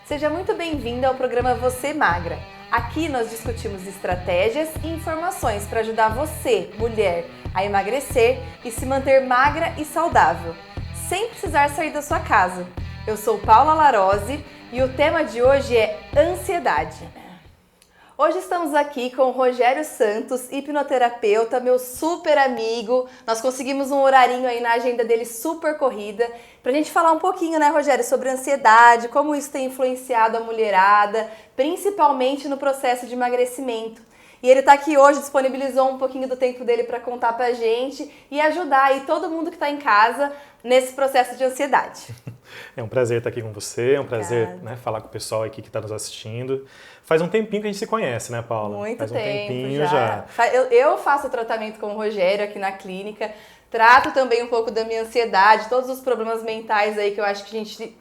Seja muito bem-vinda ao programa Você Magra. Aqui nós discutimos estratégias e informações para ajudar você, mulher, a emagrecer e se manter magra e saudável, sem precisar sair da sua casa. Eu sou Paula Larose e o tema de hoje é ansiedade. Hoje estamos aqui com o Rogério Santos, hipnoterapeuta, meu super amigo. Nós conseguimos um horarinho aí na agenda dele super corrida pra gente falar um pouquinho, né, Rogério, sobre ansiedade, como isso tem influenciado a mulherada, principalmente no processo de emagrecimento. E ele tá aqui hoje, disponibilizou um pouquinho do tempo dele para contar pra gente e ajudar aí todo mundo que tá em casa nesse processo de ansiedade. É um prazer estar aqui com você, é um prazer, né, falar com o pessoal aqui que está nos assistindo. Faz um tempinho que a gente se conhece, né, Paula? Muito Faz um tempo tempinho já. Eu faço tratamento com o Rogério aqui na clínica, trato também um pouco da minha ansiedade, todos os problemas mentais aí que eu acho que a gente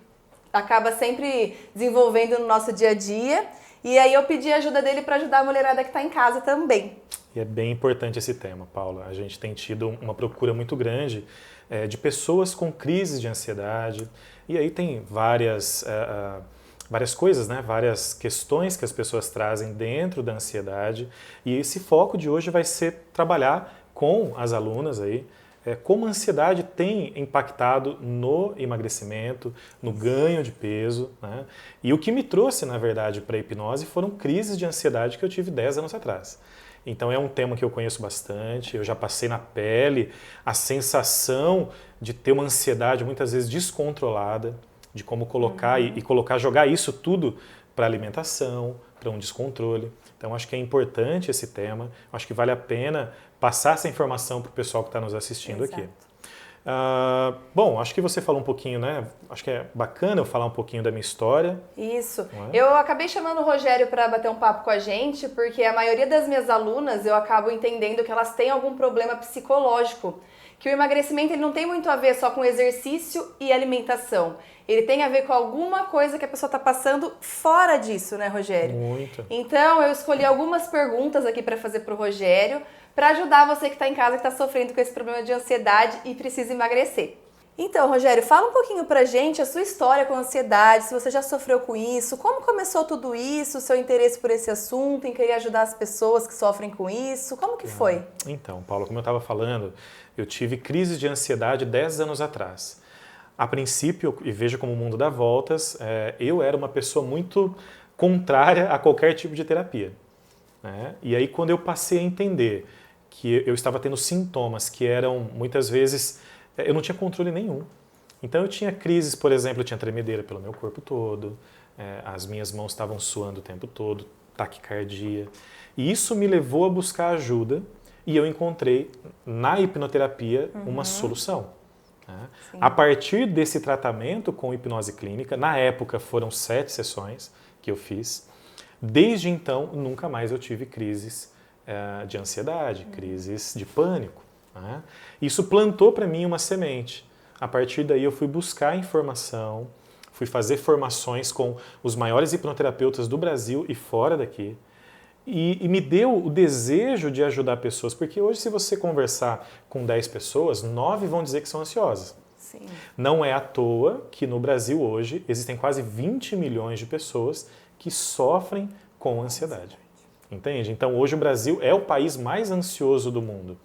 acaba sempre desenvolvendo no nosso dia a dia. E aí eu pedi a ajuda dele para ajudar a mulherada que está em casa também. E é bem importante esse tema, Paula. A gente tem tido uma procura muito grande de pessoas com crises de ansiedade. E aí tem várias coisas, né? Várias questões que as pessoas trazem dentro da ansiedade. E esse foco de hoje vai ser trabalhar com as alunas aí, como a ansiedade tem impactado no emagrecimento, no ganho de peso, né? E o que me trouxe, na verdade, para a hipnose foram crises de ansiedade que eu tive 10 anos atrás. Então é um tema que eu conheço bastante, eu já passei na pele a sensação de ter uma ansiedade muitas vezes descontrolada, de como colocar jogar isso tudo para alimentação, para um descontrole. Então acho que é importante esse tema, acho que vale a pena passar essa informação para o pessoal que está nos assistindo aqui. Bom, acho que você falou um pouquinho, né? Acho que é bacana eu falar um pouquinho da minha história. Isso. Eu acabei chamando o Rogério para bater um papo com a gente, porque a maioria das minhas alunas eu acabo entendendo que elas têm algum problema psicológico. Que o emagrecimento ele não tem muito a ver só com exercício e alimentação. Ele tem a ver com alguma coisa que a pessoa está passando fora disso, né, Rogério? Muito. Então, eu escolhi algumas perguntas aqui para fazer para o Rogério, para ajudar você que está em casa, que está sofrendo com esse problema de ansiedade e precisa emagrecer. Então, Rogério, fala um pouquinho pra gente a sua história com a ansiedade, se você já sofreu com isso, como começou tudo isso, o seu interesse por esse assunto, em querer ajudar as pessoas que sofrem com isso, como que foi? Então, Paulo, como eu estava falando, eu tive crise de ansiedade 10 anos atrás. A princípio, e veja como o mundo dá voltas, eu era uma pessoa muito contrária a qualquer tipo de terapia, né? E aí, quando eu passei a entender que eu estava tendo sintomas que eram, muitas vezes, eu não tinha controle nenhum. Então eu tinha crises, por exemplo, eu tinha tremedeira pelo meu corpo todo, as minhas mãos estavam suando o tempo todo, taquicardia. E isso me levou a buscar ajuda e eu encontrei na hipnoterapia uma solução, né? A partir desse tratamento com hipnose clínica, na época foram 7 sessões que eu fiz, desde então nunca mais eu tive crises de ansiedade, crises de pânico, né? Isso plantou para mim uma semente. A partir daí eu fui buscar informação, fui fazer formações com os maiores hipnoterapeutas do Brasil e fora daqui. E me deu o desejo de ajudar pessoas, porque hoje se você conversar com 10 pessoas, 9 vão dizer que são ansiosas. Sim. Não é à toa que no Brasil hoje existem quase 20 milhões de pessoas que sofrem com ansiedade. Entende? Então hoje o Brasil é o país mais ansioso do mundo.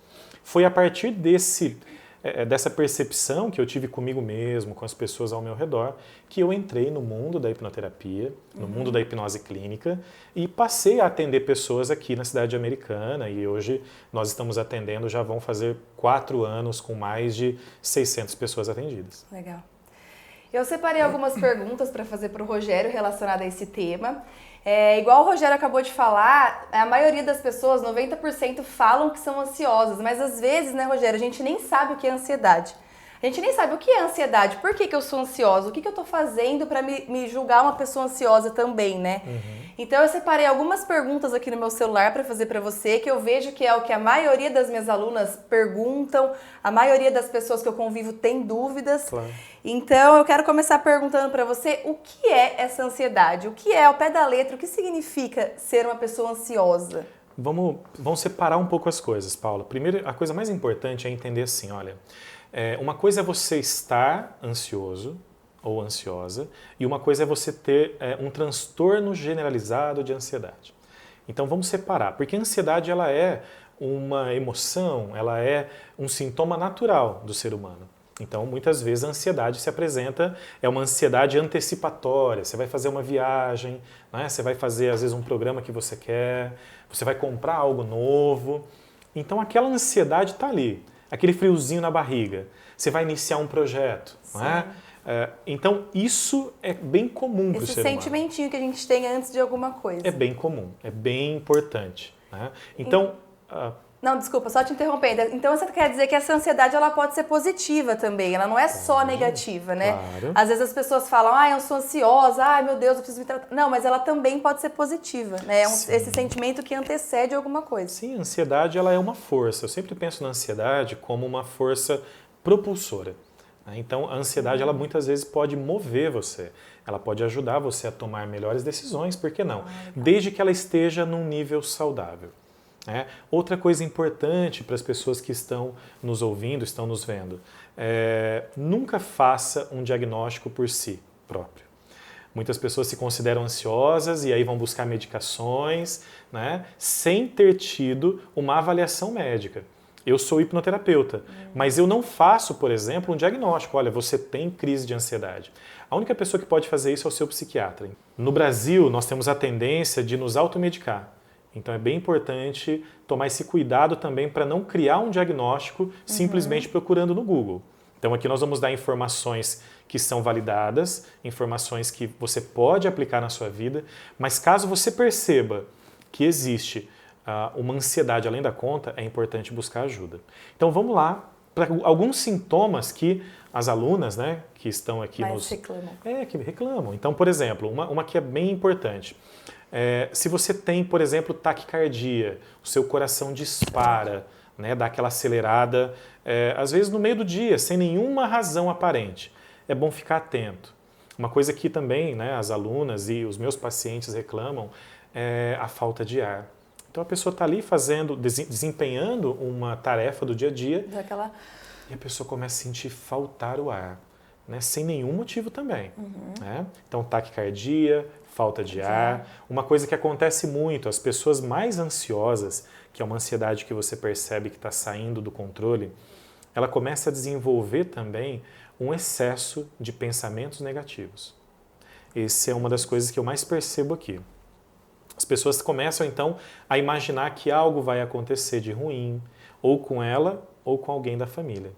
Foi a partir dessa percepção que eu tive comigo mesmo, com as pessoas ao meu redor, que eu entrei no mundo da hipnoterapia, no mundo da hipnose clínica e passei a atender pessoas aqui na cidade americana e hoje nós estamos atendendo, já vão fazer 4 anos com mais de 600 pessoas atendidas. Legal. Eu separei algumas perguntas para fazer para o Rogério relacionadas a esse tema. Igual o Rogério acabou de falar, a maioria das pessoas, 90%, falam que são ansiosas, mas às vezes, né, Rogério, a gente nem sabe o que é ansiedade. A gente nem sabe o que é ansiedade, por que eu sou ansiosa, o que eu tô fazendo para me julgar uma pessoa ansiosa também, né? Então eu separei algumas perguntas aqui no meu celular para fazer para você, que eu vejo que é o que a maioria das minhas alunas perguntam, a maioria das pessoas que eu convivo tem dúvidas. Claro. Então eu quero começar perguntando para você o que é essa ansiedade, o que é, ao pé da letra, o que significa ser uma pessoa ansiosa? Vamos separar um pouco as coisas, Paula. Primeiro, a coisa mais importante é entender assim, olha, uma coisa é você estar ansioso ou ansiosa, e uma coisa é você ter um transtorno generalizado de ansiedade. Então vamos separar, porque a ansiedade ela é uma emoção, ela é um sintoma natural do ser humano. Então muitas vezes a ansiedade se apresenta, é uma ansiedade antecipatória, você vai fazer uma viagem, né? Você vai fazer às vezes um programa que você quer, você vai comprar algo novo, então aquela ansiedade está ali, aquele friozinho na barriga, você vai iniciar um projeto, não é? Então, isso é bem comum para o ser humano. Esse sentimentinho que a gente tem antes de alguma coisa. É bem comum, é bem importante. Né? Então... Não, desculpa, só te interrompendo. Então, você quer dizer que essa ansiedade ela pode ser positiva também, ela não é só negativa, né? Claro. Às vezes as pessoas falam, eu sou ansiosa, meu Deus, eu preciso me tratar. Não, mas ela também pode ser positiva, né? Esse sentimento que antecede alguma coisa. Sim, a ansiedade ela é uma força. Eu sempre penso na ansiedade como uma força propulsora. Então, a ansiedade, ela muitas vezes pode mover você, ela pode ajudar você a tomar melhores decisões, por que não? Desde que ela esteja num nível saudável. Outra coisa importante para as pessoas que estão nos ouvindo, estão nos vendo, nunca faça um diagnóstico por si próprio. Muitas pessoas se consideram ansiosas e aí vão buscar medicações, né, sem ter tido uma avaliação médica. Eu sou hipnoterapeuta, mas eu não faço, por exemplo, um diagnóstico. Olha, você tem crise de ansiedade. A única pessoa que pode fazer isso é o seu psiquiatra. No Brasil, nós temos a tendência de nos automedicar. Então é bem importante tomar esse cuidado também para não criar um diagnóstico simplesmente procurando no Google. Então aqui nós vamos dar informações que são validadas, informações que você pode aplicar na sua vida, mas caso você perceba que existe uma ansiedade além da conta, é importante buscar ajuda. Então vamos lá para alguns sintomas que as alunas, né, que estão aqui reclamam. Que reclamam. Então, por exemplo, uma que é bem importante. Se você tem, por exemplo, taquicardia, o seu coração dispara, né, dá aquela acelerada, às vezes no meio do dia, sem nenhuma razão aparente. É bom ficar atento. Uma coisa que também, né, as alunas e os meus pacientes reclamam é a falta de ar. Então a pessoa está ali desempenhando uma tarefa do dia a dia e a pessoa começa a sentir faltar o ar, né? Sem nenhum motivo também. Né? Então taquicardia, falta de ar. Uma coisa que acontece muito, as pessoas mais ansiosas, que é uma ansiedade que você percebe que está saindo do controle, ela começa a desenvolver também um excesso de pensamentos negativos. Essa é uma das coisas que eu mais percebo aqui. As pessoas começam, então, a imaginar que algo vai acontecer de ruim, ou com ela, ou com alguém da família.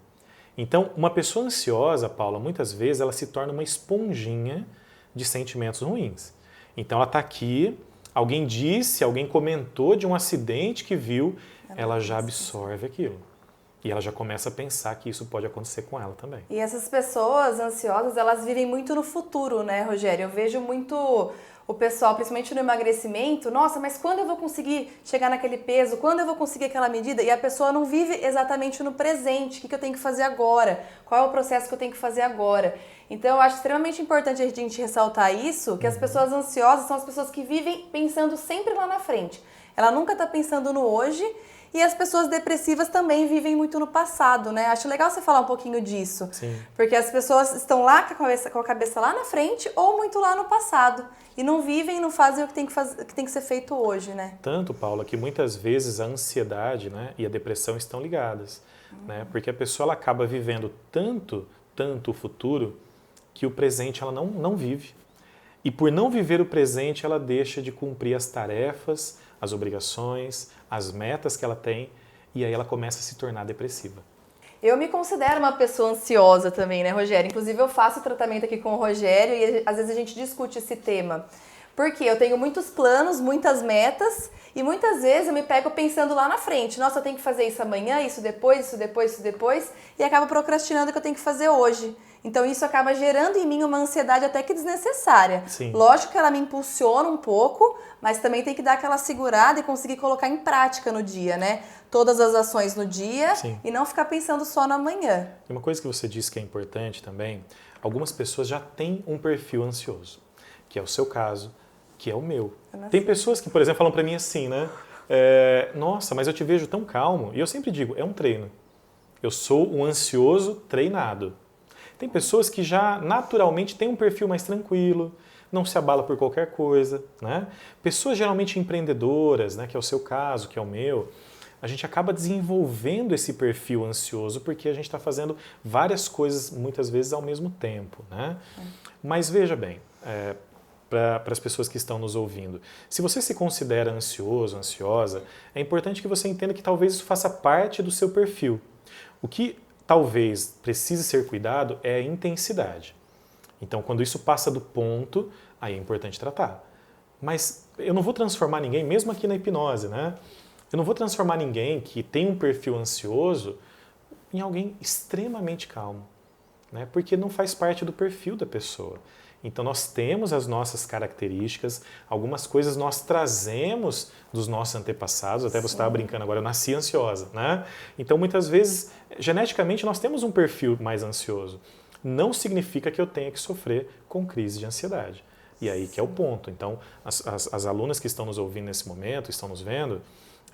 Então, uma pessoa ansiosa, Paula, muitas vezes ela se torna uma esponjinha de sentimentos ruins. Então, ela está aqui, alguém disse, alguém comentou de um acidente que viu, ela já absorve aquilo. E ela já começa a pensar que isso pode acontecer com ela também. E essas pessoas ansiosas, elas vivem muito no futuro, né, Rogério? Eu vejo muito o pessoal, principalmente no emagrecimento, nossa, mas quando eu vou conseguir chegar naquele peso? Quando eu vou conseguir aquela medida? E a pessoa não vive exatamente no presente. O que eu tenho que fazer agora? Qual é o processo que eu tenho que fazer agora? Então, eu acho extremamente importante a gente ressaltar isso, que as pessoas ansiosas são as pessoas que vivem pensando sempre lá na frente. Ela nunca está pensando no hoje. E as pessoas depressivas também vivem muito no passado, né? Acho legal você falar um pouquinho disso. Sim. Porque as pessoas estão lá com a cabeça lá na frente ou muito lá no passado. E não vivem e não fazem o que tem que ser feito hoje, né? Tanto, Paula, que muitas vezes a ansiedade, né, e a depressão estão ligadas. Né? Porque a pessoa ela acaba vivendo tanto o futuro que o presente ela não vive. E por não viver o presente, ela deixa de cumprir as tarefas, as obrigações, as metas que ela tem, e aí ela começa a se tornar depressiva. Eu me considero uma pessoa ansiosa também, né, Rogério? Inclusive, eu faço tratamento aqui com o Rogério e às vezes a gente discute esse tema. Porque eu tenho muitos planos, muitas metas e muitas vezes eu me pego pensando lá na frente. Nossa, eu tenho que fazer isso amanhã, isso depois, e acabo procrastinando o que eu tenho que fazer hoje. Então isso acaba gerando em mim uma ansiedade até que desnecessária. Sim. Lógico que ela me impulsiona um pouco, mas também tem que dar aquela segurada e conseguir colocar em prática no dia, né? Todas as ações no dia. Sim. E não ficar pensando só no amanhã. E uma coisa que você disse que é importante também, algumas pessoas já têm um perfil ansioso, que é o seu caso, que é o meu. Tem pessoas que, por exemplo, falam pra mim assim, né? Nossa, mas eu te vejo tão calmo. E eu sempre digo, é um treino. Eu sou um ansioso treinado. Tem pessoas que já naturalmente têm um perfil mais tranquilo, não se abala por qualquer coisa, né? Pessoas geralmente empreendedoras, né, que é o seu caso, que é o meu, a gente acaba desenvolvendo esse perfil ansioso porque a gente está fazendo várias coisas muitas vezes ao mesmo tempo, né? Mas veja bem, para as pessoas que estão nos ouvindo, se você se considera ansioso, ansiosa, é importante que você entenda que talvez isso faça parte do seu perfil. O que talvez precise ser cuidado é a intensidade. Então, quando isso passa do ponto, aí é importante tratar. Mas eu não vou transformar ninguém, mesmo aqui na hipnose, né? Eu não vou transformar ninguém que tem um perfil ansioso em alguém extremamente calmo, né? Porque não faz parte do perfil da pessoa. Então nós temos as nossas características, algumas coisas nós trazemos dos nossos antepassados, até você estava brincando agora, eu nasci ansiosa, né? Então muitas vezes, geneticamente, nós temos um perfil mais ansioso. Não significa que eu tenha que sofrer com crise de ansiedade. E aí que é o ponto. Então, as alunas que estão nos ouvindo nesse momento, estão nos vendo,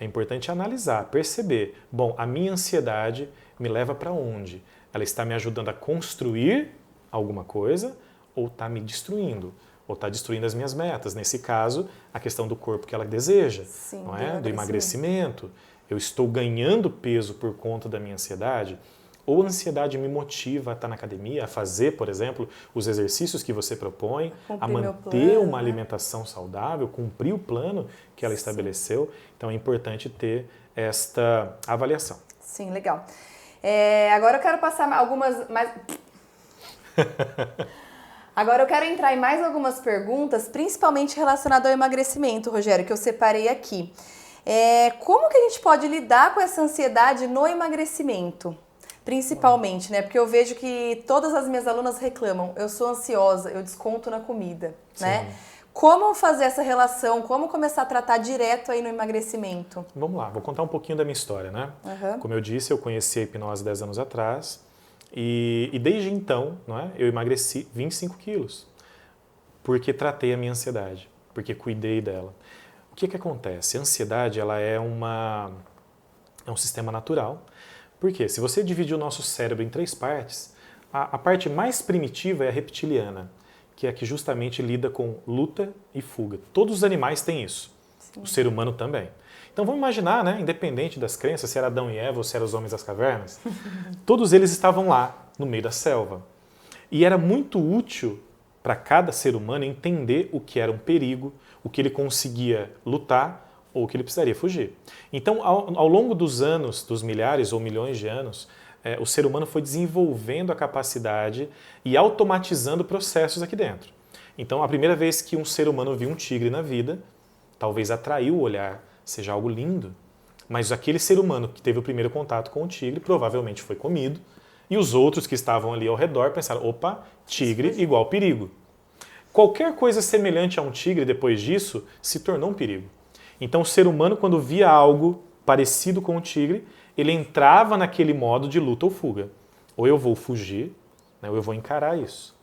é importante analisar, perceber, bom, a minha ansiedade me leva para onde? Ela está me ajudando a construir alguma coisa ou está me destruindo? Ou está destruindo as minhas metas? Nesse caso, a questão do corpo que ela deseja, Sim, não é? Do emagrecimento. Eu estou ganhando peso por conta da minha ansiedade? Ou a ansiedade me motiva a estar na academia, a fazer, por exemplo, os exercícios que você propõe, a manter uma alimentação saudável, cumprir o plano que ela estabeleceu. Então é importante ter esta avaliação. Sim, legal. Agora eu quero passar algumas mais... Agora eu quero entrar em mais algumas perguntas, principalmente relacionadas ao emagrecimento, Rogério, que eu separei aqui. Como que a gente pode lidar com essa ansiedade no emagrecimento? Principalmente, né? Porque eu vejo que todas as minhas alunas reclamam, eu sou ansiosa, eu desconto na comida, né? Como fazer essa relação, como começar a tratar direto aí no emagrecimento? Vamos lá, vou contar um pouquinho da minha história, né? Como eu disse, eu conheci a hipnose 10 anos atrás e desde então, não é, eu emagreci 25 quilos porque tratei a minha ansiedade, porque cuidei dela. O que acontece? A ansiedade, ela é um sistema natural. Por quê? Se você dividir o nosso cérebro em 3 partes, a parte mais primitiva é a reptiliana, que é a que justamente lida com luta e fuga. Todos os animais têm isso. Sim. O ser humano também. Então vamos imaginar, né, independente das crenças, se era Adão e Eva ou se eram os homens das cavernas, todos eles estavam lá, no meio da selva. E era muito útil para cada ser humano entender o que era um perigo, o que ele conseguia lutar, ou que ele precisaria fugir. Então, ao longo dos anos, dos milhares ou milhões de anos, o ser humano foi desenvolvendo a capacidade e automatizando processos aqui dentro. Então, a primeira vez que um ser humano viu um tigre na vida, talvez atraiu o olhar, seja algo lindo, mas aquele ser humano que teve o primeiro contato com o tigre provavelmente foi comido, e os outros que estavam ali ao redor pensaram, opa, tigre igual perigo. Qualquer coisa semelhante a um tigre depois disso se tornou um perigo. Então o ser humano, quando via algo parecido com o tigre, ele entrava naquele modo de luta ou fuga. Ou eu vou fugir, né, ou eu vou encarar isso.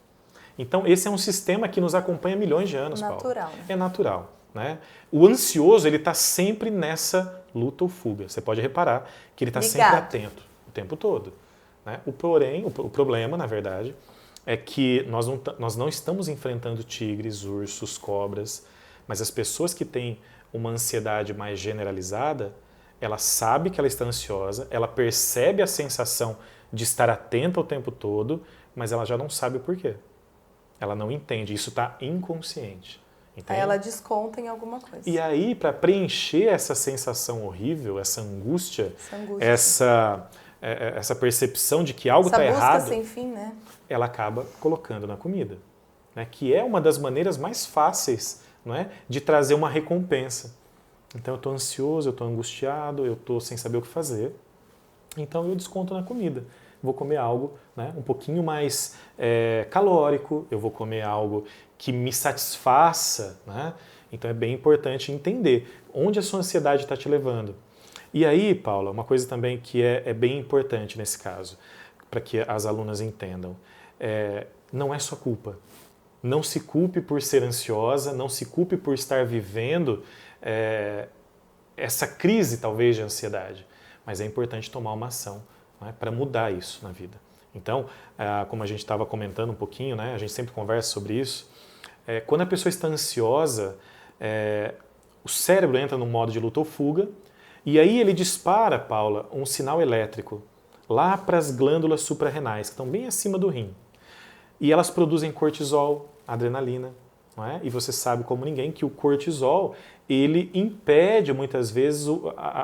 Então esse é um sistema que nos acompanha há milhões de anos, Paulo. Natural. É natural. Né? O ansioso, ele está sempre nessa luta ou fuga. Você pode reparar que ele está sempre atento o tempo todo. Né? O problema, na verdade, é que nós não estamos enfrentando tigres, ursos, cobras, mas as pessoas que têm uma ansiedade mais generalizada, ela sabe que ela está ansiosa, ela percebe a sensação de estar atenta o tempo todo, mas ela já não sabe o porquê. Ela não entende, isso está inconsciente. Entende? Aí ela desconta em alguma coisa. E aí, para preencher essa sensação horrível, essa angústia, essa percepção de que algo está errado, essa busca sem fim, né? Ela acaba colocando na comida, né? Que é uma das maneiras mais fáceis, não é, de trazer uma recompensa. Então eu estou ansioso, eu estou angustiado, eu estou sem saber o que fazer, então eu desconto na comida. Vou comer algo, né, um pouquinho mais calórico, eu vou comer algo que me satisfaça, né? Então é bem importante entender onde a sua ansiedade está te levando. E aí, Paula, uma coisa também que é bem importante nesse caso, para que as alunas entendam, não é sua culpa. Não se culpe por ser ansiosa, não se culpe por estar vivendo essa crise, talvez, de ansiedade. Mas é importante tomar uma ação, né, para mudar isso na vida. Então, como a gente estava comentando um pouquinho, né, a gente sempre conversa sobre isso, quando a pessoa está ansiosa, o cérebro entra no modo de luta ou fuga, e aí ele dispara, Paula, um sinal elétrico lá para as glândulas suprarrenais, que estão bem acima do rim. E elas produzem cortisol, adrenalina, não é? E você sabe como ninguém que o cortisol, ele impede muitas vezes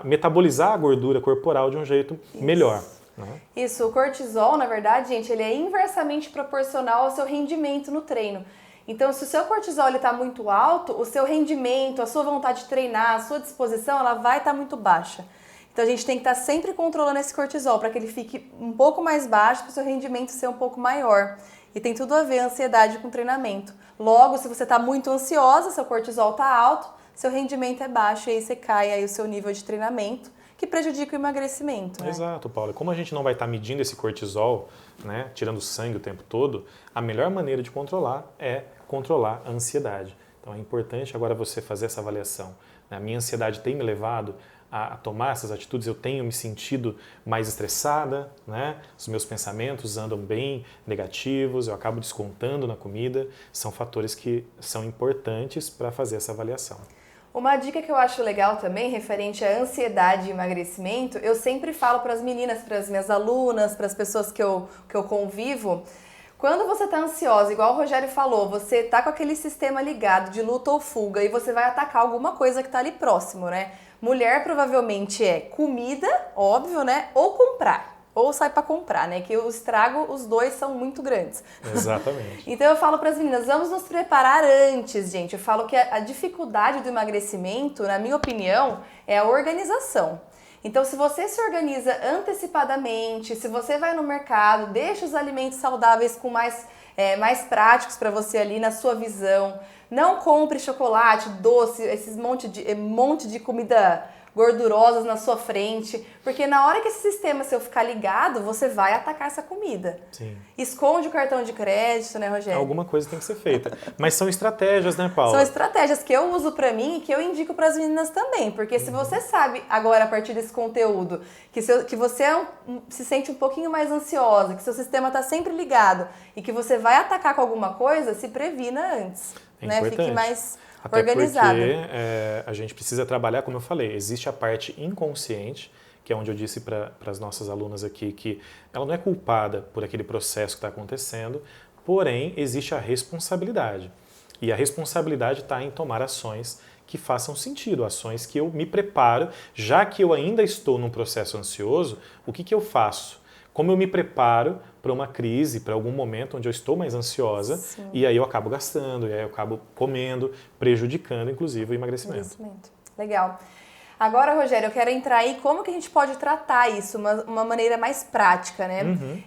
metabolizar a gordura corporal de um jeito melhor. Né? Isso, o cortisol, na verdade, gente, ele é inversamente proporcional ao seu rendimento no treino. Então, se o seu cortisol está muito alto, o seu rendimento, a sua vontade de treinar, a sua disposição, ela vai estar muito baixa. Então, a gente tem que estar sempre controlando esse cortisol para que ele fique um pouco mais baixo, para o seu rendimento ser um pouco maior. E tem tudo a ver a ansiedade com o treinamento. Logo, se você está muito ansiosa, seu cortisol está alto, seu rendimento é baixo e aí você cai aí o seu nível de treinamento, que prejudica o emagrecimento. Né? Exato, Paula. Como a gente não vai estar medindo esse cortisol, né, tirando sangue o tempo todo, a melhor maneira de controlar é controlar a ansiedade. Então é importante agora você fazer essa avaliação. A minha ansiedade tem me levado a tomar essas atitudes, eu tenho me sentido mais estressada, né? Os meus pensamentos andam bem negativos, eu acabo descontando na comida, são fatores que são importantes para fazer essa avaliação. Uma dica que eu acho legal também, referente à ansiedade e emagrecimento, eu sempre falo para as meninas, para as minhas alunas, para as pessoas que eu convivo, quando você está ansiosa, igual o Rogério falou, você está com aquele sistema ligado de luta ou fuga e você vai atacar alguma coisa que está ali próximo, né? Mulher provavelmente é comida, óbvio, né? Ou comprar. Ou sai para comprar, né? Que o estrago, os dois são muito grandes. Exatamente. Então eu falo para as meninas, vamos nos preparar antes, gente. Eu falo que a dificuldade do emagrecimento, na minha opinião, é a organização. Então, se você se organiza antecipadamente, se você vai no mercado, deixa os alimentos saudáveis com mais práticos para você ali na sua visão. Não compre chocolate, doce, esses monte de comida gordurosas na sua frente, porque na hora que esse sistema seu ficar ligado, você vai atacar essa comida. Sim. Esconde o cartão de crédito, né, Rogério? Alguma coisa tem que ser feita. Mas são estratégias, né, Paula? São estratégias que eu uso pra mim e que eu indico pras meninas também, porque se você sabe agora a partir desse conteúdo que você se sente um pouquinho mais ansiosa, que seu sistema tá sempre ligado e que você vai atacar com alguma coisa, se previna antes, né? Importante. Fique mais até organizada. Porque a gente precisa trabalhar, como eu falei, existe a parte inconsciente, que é onde eu disse para as nossas alunas aqui que ela não é culpada por aquele processo que está acontecendo, porém existe a responsabilidade. E a responsabilidade está em tomar ações que façam sentido, ações que eu me preparo, já que eu ainda estou num processo ansioso, o que eu faço? Como eu me preparo para uma crise, para algum momento onde eu estou mais ansiosa, Sim. E aí eu acabo gastando, e aí eu acabo comendo, prejudicando, inclusive, o emagrecimento. Legal. Agora, Rogério, eu quero entrar aí como que a gente pode tratar isso, uma maneira mais prática, né? Uhum.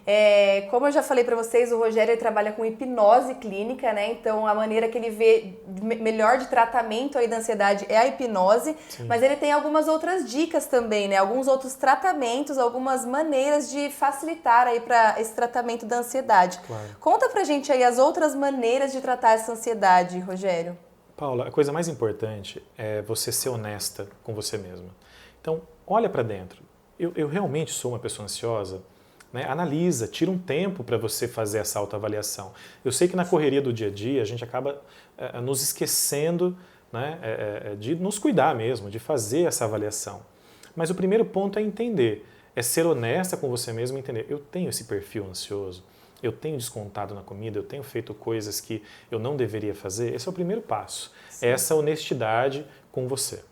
Como eu já falei para vocês, o Rogério ele trabalha com hipnose clínica, né? Então, a maneira que ele vê melhor de tratamento aí da ansiedade é a hipnose, Sim. Mas ele tem algumas outras dicas também, né? Alguns outros tratamentos, algumas maneiras de facilitar aí para esse tratamento da ansiedade. Claro. Conta pra gente aí as outras maneiras de tratar essa ansiedade, Rogério. Paula, a coisa mais importante é você ser honesta com você mesma. Então, olha para dentro. Eu realmente sou uma pessoa ansiosa? Né? Analisa, tira um tempo para você fazer essa autoavaliação. Eu sei que na correria do dia a dia a gente acaba nos esquecendo, né, de nos cuidar mesmo, de fazer essa avaliação. Mas o primeiro ponto é entender, é ser honesta com você mesmo e entender, eu tenho esse perfil ansioso? Eu tenho descontado na comida, eu tenho feito coisas que eu não deveria fazer. Esse é o primeiro passo, Sim. É essa honestidade com você.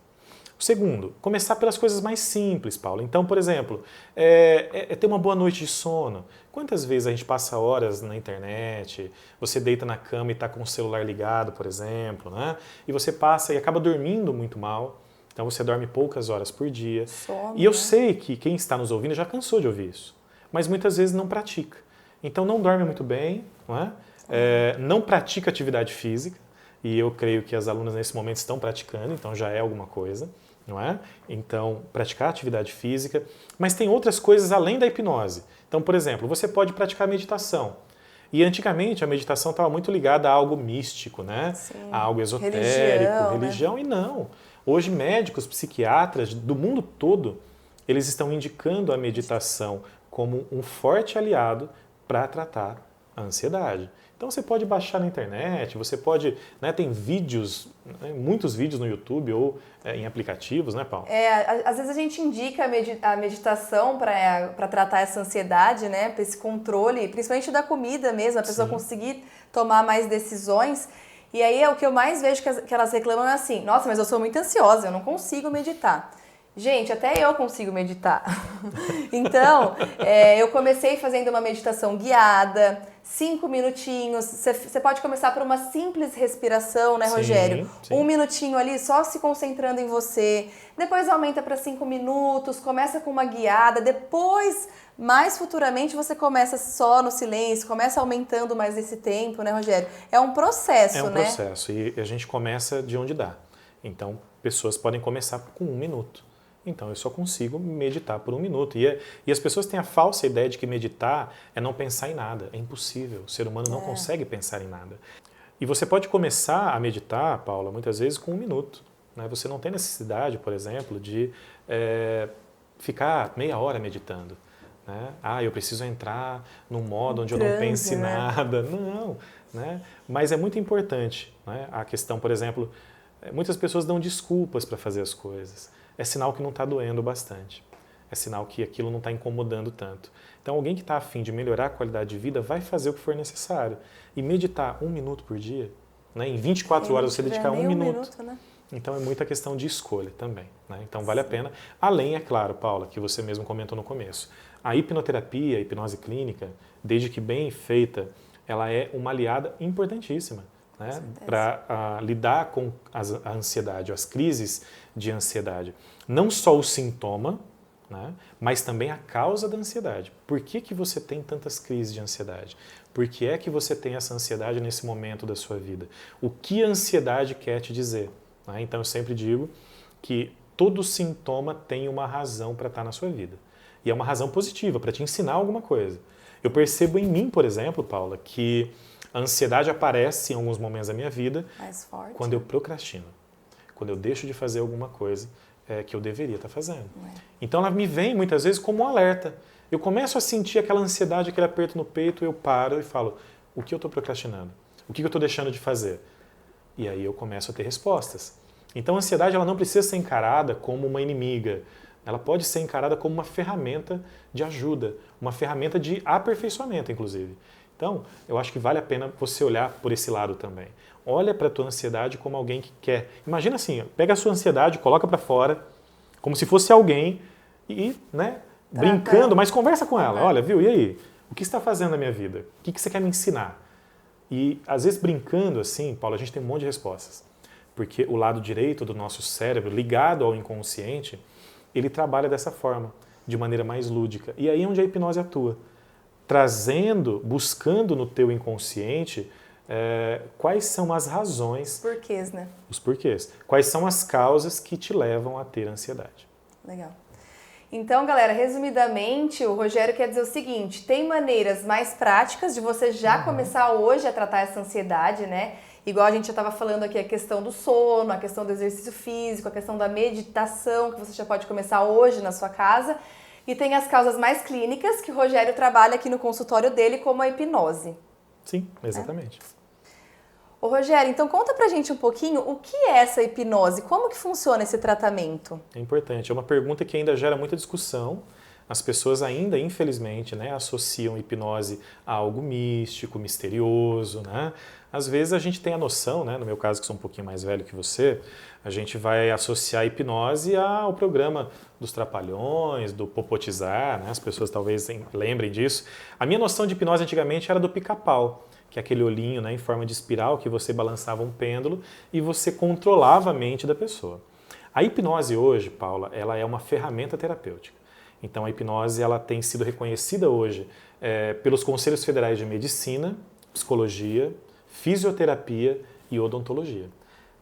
O segundo, começar pelas coisas mais simples, Paulo. Então, por exemplo, ter uma boa noite de sono. Quantas vezes a gente passa horas na internet, você deita na cama e está com o celular ligado, por exemplo, né? E você passa e acaba dormindo muito mal. Então, você dorme poucas horas por dia. Sono, e eu sei que quem está nos ouvindo já cansou de ouvir isso, mas muitas vezes não pratica. Então não dorme muito bem, não é? Não pratica atividade física, e eu creio que as alunas nesse momento estão praticando, então já é alguma coisa, não é? Então, praticar atividade física, mas tem outras coisas além da hipnose. Então, por exemplo, você pode praticar meditação. E antigamente a meditação estava muito ligada a algo místico, né? Sim. A algo esotérico, religião, né? E não. Hoje médicos, psiquiatras do mundo todo, eles estão indicando a meditação como um forte aliado para tratar a ansiedade. Então você pode baixar na internet, você pode, né, tem vídeos, né, muitos vídeos no YouTube ou em aplicativos, né, Paulo? Às vezes a gente indica a meditação para tratar essa ansiedade, né, para esse controle, principalmente da comida mesmo, a pessoa conseguir tomar mais decisões. E aí o que eu mais vejo que elas reclamam é assim, nossa, mas eu sou muito ansiosa, eu não consigo meditar. Gente, até eu consigo meditar. Então, eu comecei fazendo uma meditação guiada, 5 minutinhos. Você pode começar por uma simples respiração, né, Rogério? Sim. 1 minutinho ali, só se concentrando em você. Depois aumenta para 5 minutos, começa com uma guiada. Depois, mais futuramente, você começa só no silêncio, começa aumentando mais esse tempo, né, Rogério? É um processo, né? É um processo e a gente começa de onde dá. Então, pessoas podem começar com 1 minuto. Então, eu só consigo meditar por 1 minuto. E as pessoas têm a falsa ideia de que meditar é não pensar em nada. É impossível. O ser humano não consegue pensar em nada. E você pode começar a meditar, Paula, muitas vezes com 1 minuto. Né? Você não tem necessidade, por exemplo, de ficar meia hora meditando. Né? Eu preciso entrar num modo onde eu não pense em nada. Não. Né? Mas é muito importante, né? A questão, por exemplo, muitas pessoas dão desculpas para fazer as coisas. É sinal que não está doendo bastante. É sinal que aquilo não está incomodando tanto. Então, alguém que está a fim de melhorar a qualidade de vida vai fazer o que for necessário. E meditar 1 minuto por dia, né? Em 24 horas você dedicar 1 minuto. Né? Então, é muita questão de escolha também. Né? Então, vale a pena. Além, é claro, Paula, que você mesmo comentou no começo, a hipnoterapia, a hipnose clínica, desde que bem feita, ela é uma aliada importantíssima. Né, para lidar com a ansiedade, as crises de ansiedade. Não só o sintoma, né, mas também a causa da ansiedade. Por que você tem tantas crises de ansiedade? Por que é que você tem essa ansiedade nesse momento da sua vida? O que a ansiedade quer te dizer? Né? Então eu sempre digo que todo sintoma tem uma razão para estar na sua vida. E é uma razão positiva, para te ensinar alguma coisa. Eu percebo em mim, por exemplo, Paula, que a ansiedade aparece em alguns momentos da minha vida mais forte, quando eu procrastino, quando eu deixo de fazer alguma coisa que eu deveria estar fazendo. Então ela me vem muitas vezes como um alerta. Eu começo a sentir aquela ansiedade, aquele aperto no peito, eu paro e falo, o que eu estou procrastinando? O que eu estou deixando de fazer? E aí eu começo a ter respostas. Então a ansiedade ela não precisa ser encarada como uma inimiga. Ela pode ser encarada como uma ferramenta de ajuda, uma ferramenta de aperfeiçoamento, inclusive. Então, eu acho que vale a pena você olhar por esse lado também. Olha para a tua ansiedade como alguém que quer. Imagina assim, pega a sua ansiedade, coloca para fora, como se fosse alguém e, né, brincando, mas conversa com ela. Olha, viu, e aí? O que você está fazendo na minha vida? O que você quer me ensinar? E, às vezes, brincando assim, Paulo, a gente tem um monte de respostas. Porque o lado direito do nosso cérebro, ligado ao inconsciente, ele trabalha dessa forma, de maneira mais lúdica. E aí é onde a hipnose atua. Trazendo, buscando no teu inconsciente quais são as razões... Porquês, né? Os porquês. Quais são as causas que te levam a ter ansiedade. Legal. Então, galera, resumidamente, o Rogério quer dizer o seguinte, tem maneiras mais práticas de você já começar hoje a tratar essa ansiedade, né? Igual a gente já estava falando aqui, a questão do sono, a questão do exercício físico, a questão da meditação, que você já pode começar hoje na sua casa. E tem as causas mais clínicas, que o Rogério trabalha aqui no consultório dele, como a hipnose. Sim, exatamente. Ô Rogério, então conta pra gente um pouquinho o que é essa hipnose, como que funciona esse tratamento? É importante, é uma pergunta que ainda gera muita discussão. As pessoas ainda, infelizmente, né, associam hipnose a algo místico, misterioso, né? Às vezes a gente tem a noção, né, no meu caso que sou um pouquinho mais velho que você, a gente vai associar a hipnose ao programa dos Trapalhões, do Popotizar, né? As pessoas talvez lembrem disso. A minha noção de hipnose antigamente era do Pica-Pau, que é aquele olhinho, né, em forma de espiral que você balançava um pêndulo e você controlava a mente da pessoa. A hipnose hoje, Paula, ela é uma ferramenta terapêutica. Então a hipnose ela tem sido reconhecida hoje pelos Conselhos Federais de Medicina, Psicologia, Fisioterapia e Odontologia.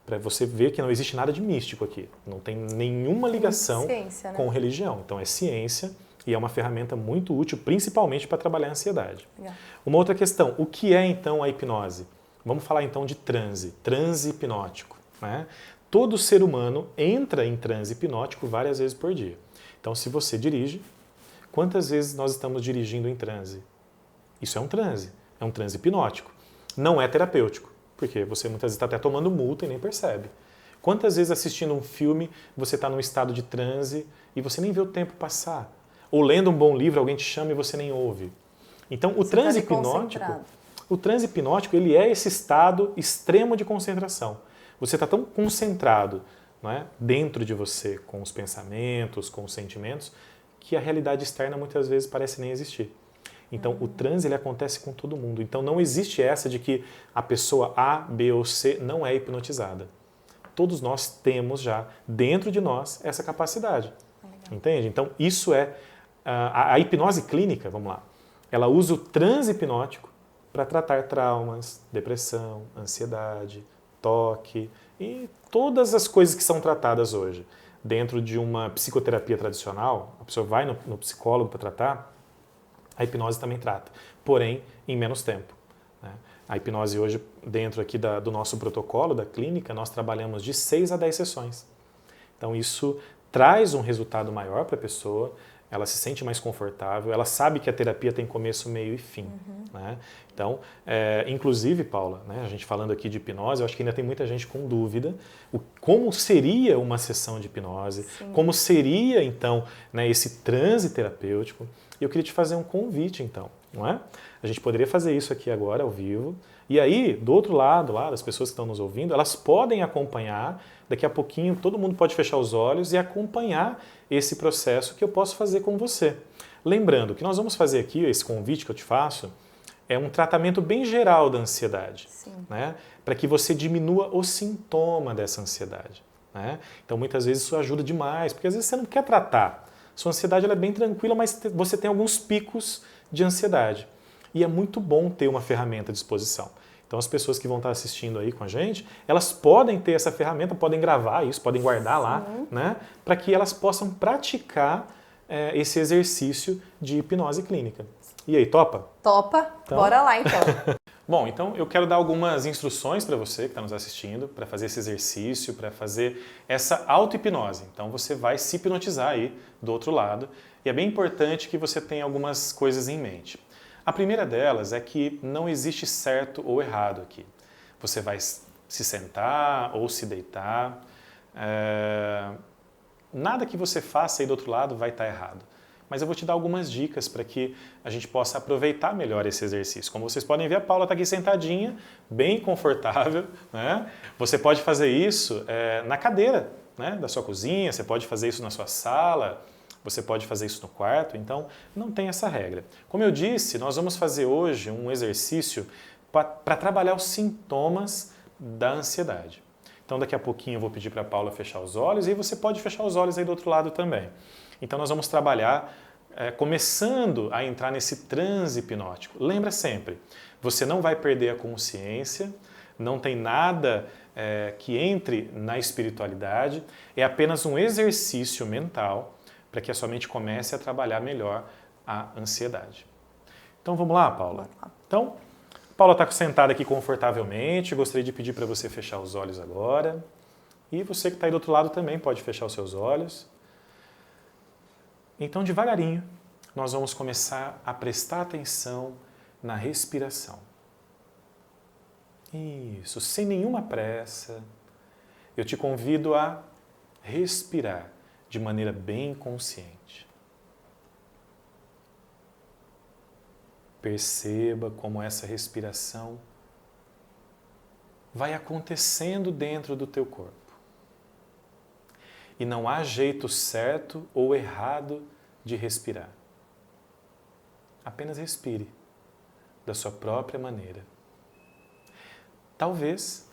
Para você ver que não existe nada de místico aqui. Não tem nenhuma ligação ciência, né? com religião. Então é ciência e é uma ferramenta muito útil, principalmente para trabalhar a ansiedade. Legal. Uma outra questão, o que é então a hipnose? Vamos falar então de transe hipnótico. Né? Todo ser humano entra em transe hipnótico várias vezes por dia. Então, se você dirige, quantas vezes nós estamos dirigindo em transe? Isso é um transe hipnótico. Não é terapêutico, porque você muitas vezes está até tomando multa e nem percebe. Quantas vezes assistindo um filme você está num estado de transe e você nem vê o tempo passar? Ou lendo um bom livro, alguém te chama e você nem ouve. Então, Você o transe hipnótico, ele é esse estado extremo de concentração. Você está tão concentrado, não é, dentro de você, com os pensamentos, com os sentimentos, que a realidade externa muitas vezes parece nem existir. Então, o transe ele acontece com todo mundo. Então, não existe essa de que a pessoa A, B ou C não é hipnotizada. Todos nós temos já dentro de nós essa capacidade. Entende? Então, isso é a hipnose clínica, vamos lá. Ela usa o transe hipnótico para tratar traumas, depressão, ansiedade, toque e todas as coisas que são tratadas hoje. Dentro de uma psicoterapia tradicional, a pessoa vai no psicólogo para tratar, a hipnose também trata, porém em menos tempo. Né? A hipnose hoje, dentro aqui do nosso protocolo, da clínica, nós trabalhamos de 6 a 10 sessões. Então isso traz um resultado maior para a pessoa, ela se sente mais confortável, ela sabe que a terapia tem começo, meio e fim. Né? Então, inclusive, Paula, né, a gente falando aqui de hipnose, eu acho que ainda tem muita gente com dúvida como seria uma sessão de hipnose, como seria, então, né, esse transe terapêutico. E eu queria te fazer um convite, então, não é? A gente poderia fazer isso aqui agora, ao vivo, e aí, do outro lado, lá, das pessoas que estão nos ouvindo, elas podem acompanhar, daqui a pouquinho todo mundo pode fechar os olhos e acompanhar esse processo que eu posso fazer com você. Lembrando que nós vamos fazer aqui, esse convite que eu te faço, é um tratamento bem geral da ansiedade, né? Para que você diminua o sintoma dessa ansiedade. Né? Então, muitas vezes isso ajuda demais, porque às vezes você não quer tratar. Sua ansiedade ela é bem tranquila, mas você tem alguns picos de ansiedade. E é muito bom ter uma ferramenta à disposição. Então, as pessoas que vão estar assistindo aí com a gente, elas podem ter essa ferramenta, podem gravar isso, podem guardar lá, né? Para que elas possam praticar esse exercício de hipnose clínica. E aí, topa? Topa? Então... Bora lá, então. Bom, então eu quero dar algumas instruções para você que está nos assistindo, para fazer esse exercício, para fazer essa auto-hipnose. Então você vai se hipnotizar aí do outro lado e é bem importante que você tenha algumas coisas em mente. A primeira delas é que não existe certo ou errado aqui. Você vai se sentar ou se deitar. Nada que você faça aí do outro lado vai estar errado. Mas eu vou te dar algumas dicas para que a gente possa aproveitar melhor esse exercício. Como vocês podem ver, a Paula está aqui sentadinha, bem confortável. Né? Você pode fazer isso na cadeira, né, da sua cozinha, você pode fazer isso na sua sala, você pode fazer isso no quarto, então não tem essa regra. Como eu disse, nós vamos fazer hoje um exercício para trabalhar os sintomas da ansiedade. Então daqui a pouquinho eu vou pedir para a Paula fechar os olhos e você pode fechar os olhos aí do outro lado também. Então nós vamos trabalhar começando a entrar nesse transe hipnótico. Lembra sempre, você não vai perder a consciência, não tem nada que entre na espiritualidade, é apenas um exercício mental para que a sua mente comece a trabalhar melhor a ansiedade. Então vamos lá, Paula? Então, Paula está sentada aqui confortavelmente, gostaria de pedir para você fechar os olhos agora. E você que está aí do outro lado também pode fechar os seus olhos. Então, devagarinho, nós vamos começar a prestar atenção na respiração. Isso, sem nenhuma pressa, eu te convido a respirar de maneira bem consciente. Perceba como essa respiração vai acontecendo dentro do teu corpo. E não há jeito certo ou errado de respirar. Apenas respire da sua própria maneira. Talvez,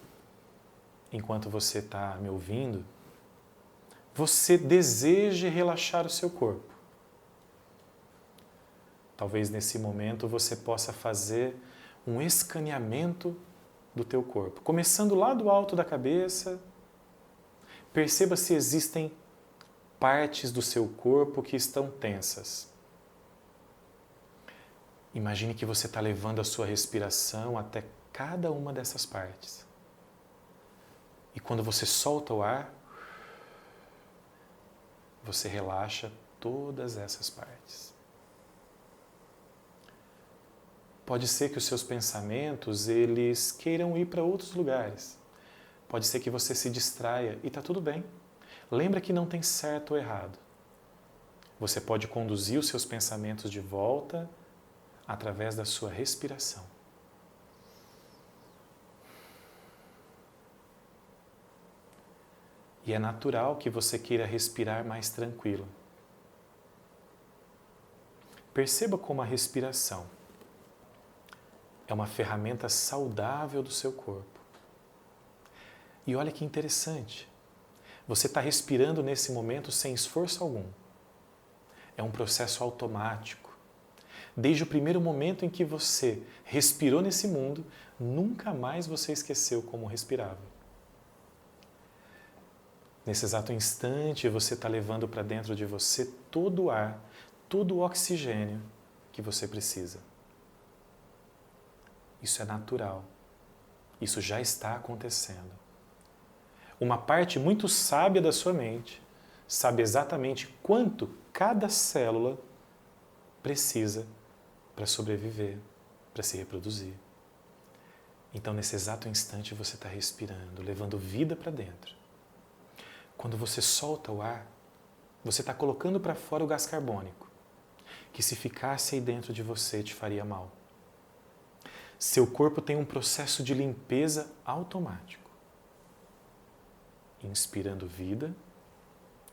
enquanto você está me ouvindo, você deseje relaxar o seu corpo. Talvez nesse momento você possa fazer um escaneamento do teu corpo. Começando lá do alto da cabeça, perceba se existem partes do seu corpo que estão tensas. Imagine que você está levando a sua respiração até cada uma dessas partes. E quando você solta o ar, você relaxa todas essas partes. Pode ser que os seus pensamentos, eles queiram ir para outros lugares. Pode ser que você se distraia e está tudo bem. Lembra que não tem certo ou errado. Você pode conduzir os seus pensamentos de volta através da sua respiração. E é natural que você queira respirar mais tranquilo. Perceba como a respiração é uma ferramenta saudável do seu corpo. E olha que interessante, você está respirando nesse momento sem esforço algum. É um processo automático. Desde o primeiro momento em que você respirou nesse mundo, nunca mais você esqueceu como respirava. Nesse exato instante, você está levando para dentro de você todo o ar, todo o oxigênio que você precisa. Isso é natural. Isso já está acontecendo. Uma parte muito sábia da sua mente sabe exatamente quanto cada célula precisa para sobreviver, para se reproduzir. Então, nesse exato instante, você está respirando, levando vida para dentro. Quando você solta o ar, você está colocando para fora o gás carbônico, que se ficasse aí dentro de você te faria mal. Seu corpo tem um processo de limpeza automático. Inspirando vida,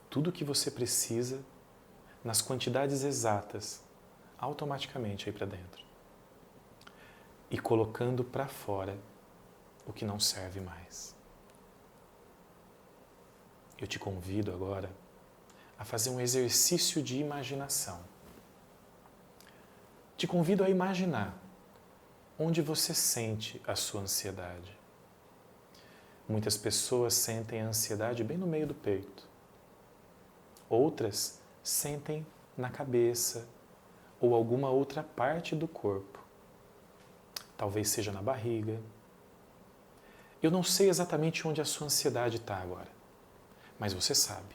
tudo o que você precisa, nas quantidades exatas, automaticamente aí para dentro. E colocando para fora o que não serve mais. Eu te convido agora a fazer um exercício de imaginação. Te convido a imaginar onde você sente a sua ansiedade. Muitas pessoas sentem a ansiedade bem no meio do peito. Outras sentem na cabeça ou alguma outra parte do corpo. Talvez seja na barriga. Eu não sei exatamente onde a sua ansiedade está agora, mas você sabe.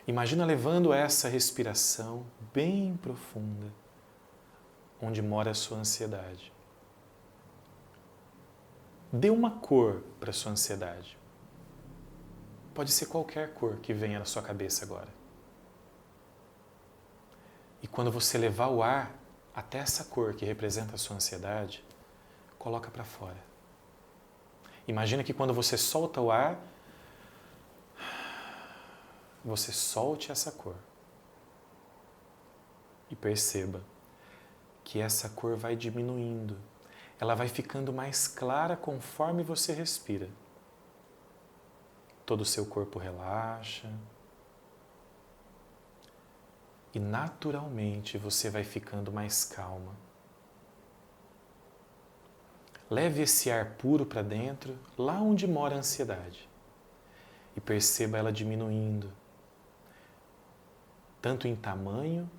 Imagina levando essa respiração bem profunda, onde mora a sua ansiedade. Dê uma cor para a sua ansiedade. Pode ser qualquer cor que venha na sua cabeça agora. E quando você levar o ar até essa cor que representa a sua ansiedade, coloca para fora. Imagina que quando você solta o ar, você solte essa cor. E perceba que essa cor vai diminuindo. Ela vai ficando mais clara conforme você respira. Todo o seu corpo relaxa. E naturalmente você vai ficando mais calma. Leve esse ar puro para dentro, lá onde mora a ansiedade. E perceba ela diminuindo. Tanto em tamanho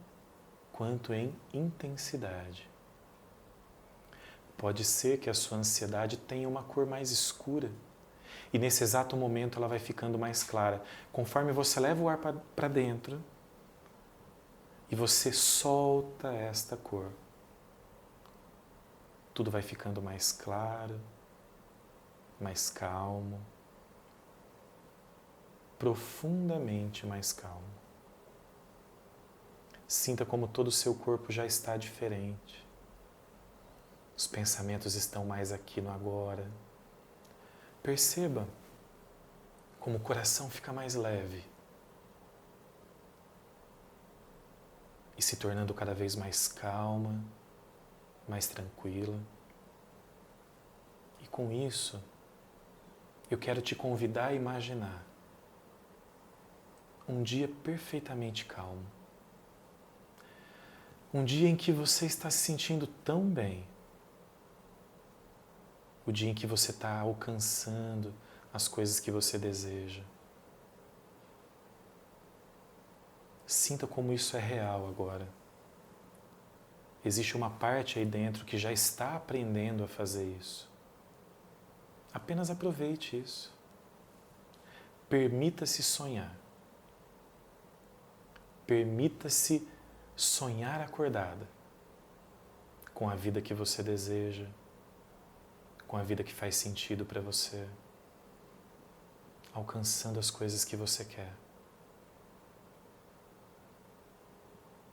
quanto em intensidade. Pode ser que a sua ansiedade tenha uma cor mais escura e nesse exato momento ela vai ficando mais clara. Conforme você leva o ar para dentro e você solta esta cor, tudo vai ficando mais claro, mais calmo, profundamente mais calmo. Sinta como todo o seu corpo já está diferente. Os pensamentos estão mais aqui no agora. Perceba como o coração fica mais leve e se tornando cada vez mais calma, mais tranquila. E com isso, eu quero te convidar a imaginar um dia perfeitamente calmo. Um dia em que você está se sentindo tão bem. O dia em que você está alcançando as coisas que você deseja. Sinta como isso é real agora. Existe uma parte aí dentro que já está aprendendo a fazer isso. Apenas aproveite isso. Permita-se sonhar. Permita-se sonhar acordada. com a vida que você deseja, com a vida que faz sentido para você, alcançando as coisas que você quer.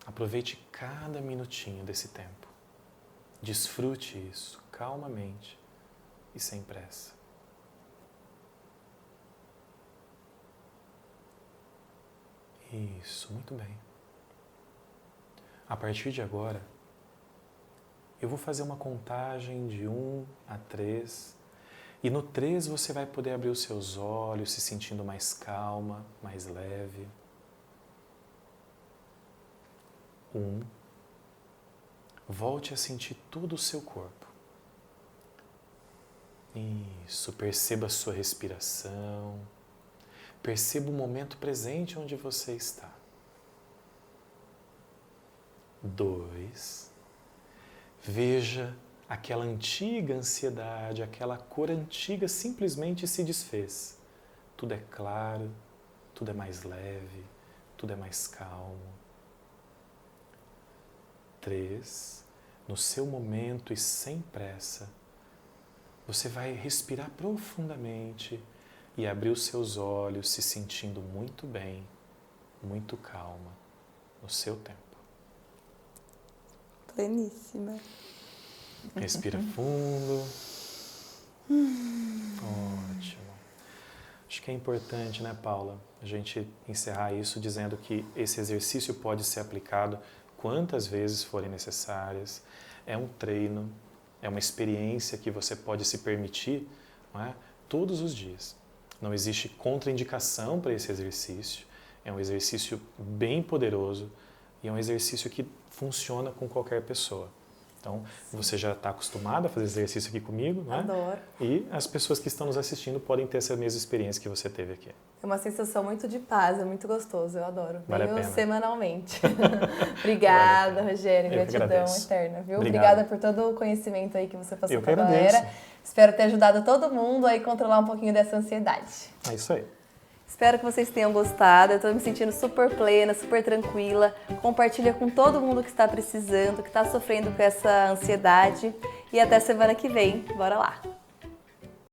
Aproveite cada minutinho desse tempo. Desfrute isso calmamente e sem pressa. Isso, muito bem. A partir de agora, eu vou fazer uma contagem de 1 a 3. E no 3 você vai poder abrir os seus olhos, se sentindo mais calma, mais leve. 1. Volte a sentir todo o seu corpo. Isso, perceba a sua respiração. Perceba o momento presente onde você está. 2. Veja aquela antiga ansiedade, aquela cor antiga simplesmente se desfez. Tudo é claro, tudo é mais leve, tudo é mais calmo. 3. No seu momento e sem pressa, você vai respirar profundamente e abrir os seus olhos se sentindo muito bem, muito calma, no seu tempo. Pleníssima. Respira fundo. Ótimo. Acho que é importante, né, Paula, a gente encerrar isso dizendo que esse exercício pode ser aplicado quantas vezes forem necessárias. É um treino, é uma experiência que você pode se permitir, não é? Todos os dias. Não existe contraindicação para esse exercício. É um exercício bem poderoso e é um exercício que funciona com qualquer pessoa. Então, você já está acostumado a fazer exercício aqui comigo, né? Adoro. E as pessoas que estão nos assistindo podem ter essa mesma experiência que você teve aqui. É uma sensação muito de paz, é muito gostoso, eu adoro. Vale a Venho pena. semanalmente. Obrigada, Vale a Rogério, Eu que gratidão agradeço. eterna, viu? Obrigado. Obrigada por todo o conhecimento aí que você passou Eu que pra agradeço. galera. Espero ter ajudado todo mundo a controlar um pouquinho dessa ansiedade. É isso aí. Espero que vocês tenham gostado. Eu estou me sentindo super plena, super tranquila. Compartilha com todo mundo que está precisando, que está sofrendo com essa ansiedade. E até semana que vem. Bora lá!